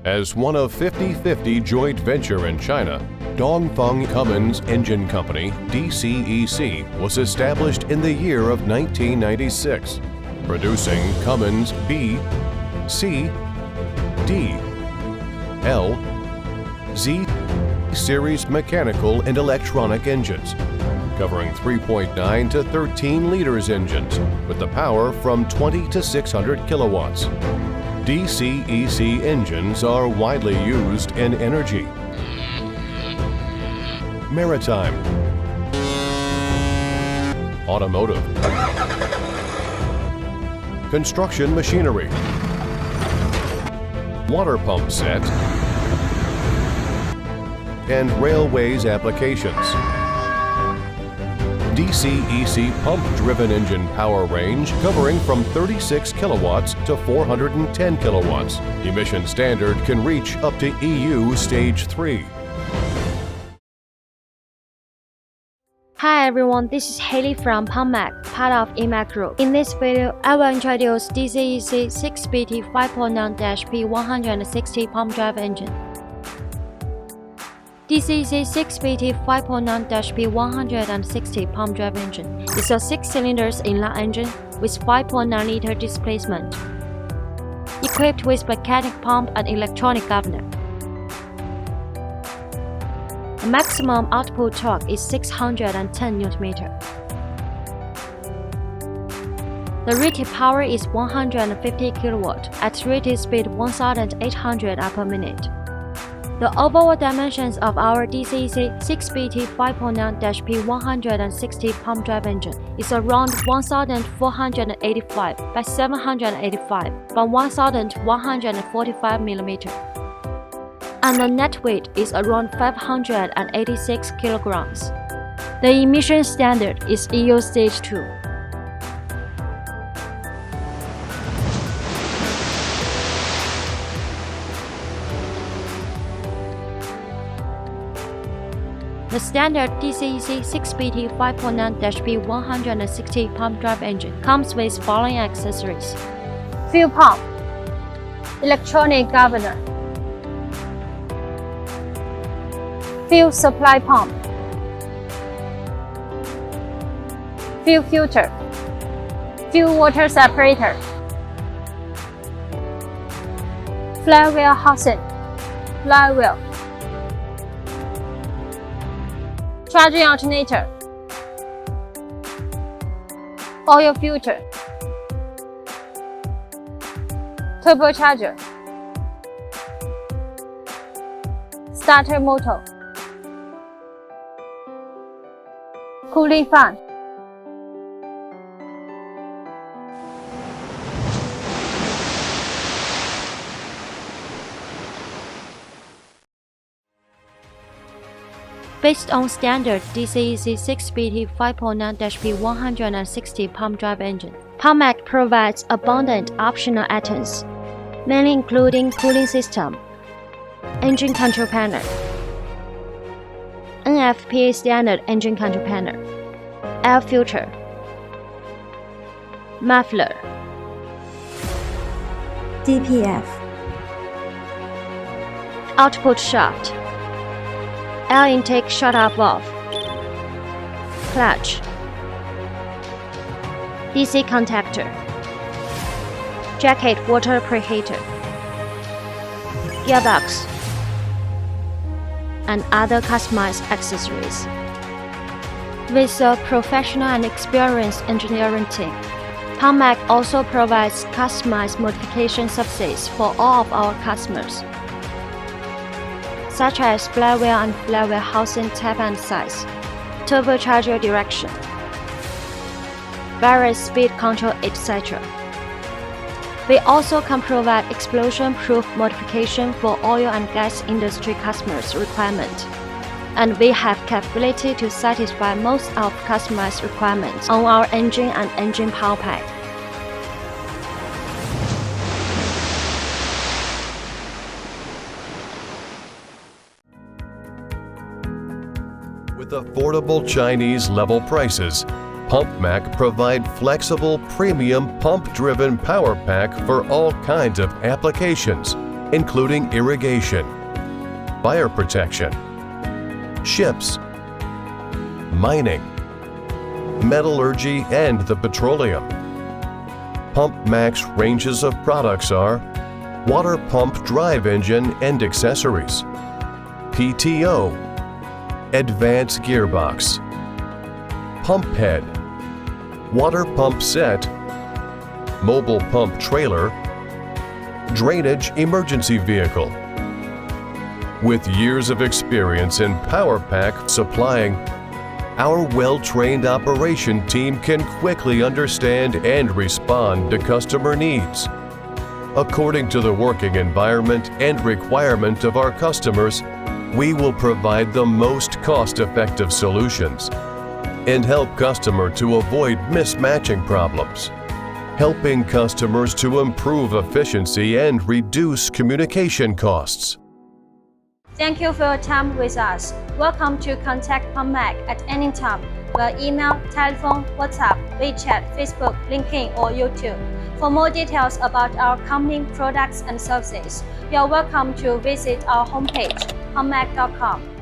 As one of 50/50 joint venture in China, Dongfeng Cummins Engine Company, DCEC, was established in the year of 1996, producing Cummins B, C, D, L, Z series mechanical and electronic engines, covering 3.9 to 13 liters engines with the power from 20 to 600 kilowatts. DCEC engines are widely used in energy, maritime, automotive, construction machinery, water pump set, and railways applications. DCEC pump-driven engine power range covering from 36 kilowatts to 410 kilowatts. Emission standard can reach up to EU Stage 3. Hi everyone, this is Haley from PumpMac, part of EMAC Group. In this video, I will introduce DCEC 6BT5.9-P160 pump drive engine. DCEC 6BT5.9-P160 pump drive engine is a 6-cylinder inline engine with 5.9-liter displacement, equipped with mechanic pump and electronic governor. The maximum output torque is 610 Nm. The rated power is 150 kW at rated speed 1,800 per-minute. The overall dimensions of our DCEC 6BT5.9-P160 pump drive engine is around 1,485 by 785 by 1,145 mm, and the net weight is around 586 kilograms. The emission standard is EU Stage 2. The standard DCEC 6BT5.9-P160 pump drive engine comes with following accessories: fuel pump, electronic governor, fuel supply pump, fuel filter, fuel water separator, flywheel housing, flywheel, charging alternator, oil filter, turbocharger, starter motor, cooling fan. Based on standard DCEC 6BT5.9-P160 pump drive engine, PumpMac provides abundant optional items, mainly including cooling system, engine control panel, NFPA standard engine control panel, air filter, muffler, DPF, output shaft, air intake shut-off valve, clutch, DC contactor, jacket water preheater, gearbox, and other customized accessories. With a professional and experienced engineering team, PumpMac also provides customized modification services for all of our customers, such as flywheel and flywheel housing type and size, turbocharger direction, various speed control, etc. We also can provide explosion-proof modification for oil and gas industry customers' requirement, and we have capability to satisfy most of customized requirements on our engine and engine power pack. With affordable Chinese-level prices, PumpMac provide flexible premium pump-driven power pack for all kinds of applications, including irrigation, fire protection, ships, mining, metallurgy, and the petroleum. PumpMac's ranges of products are water pump drive engine and accessories, PTO, advanced gearbox, pump head, water pump set, mobile pump trailer, drainage emergency vehicle. With years of experience in PowerPack supplying, our well-trained operation team can quickly understand and respond to customer needs. According to the working environment and requirement of our customers, we will provide the most cost-effective solutions and help customer to avoid mismatching problems, helping customers to improve efficiency and reduce communication costs. Thank you for your time with us. Welcome to contact PumpMac at any time via email, telephone, WhatsApp, WeChat, Facebook, LinkedIn, or YouTube. For more details about our company products and services, you are welcome to visit our homepage, pumpmac.com.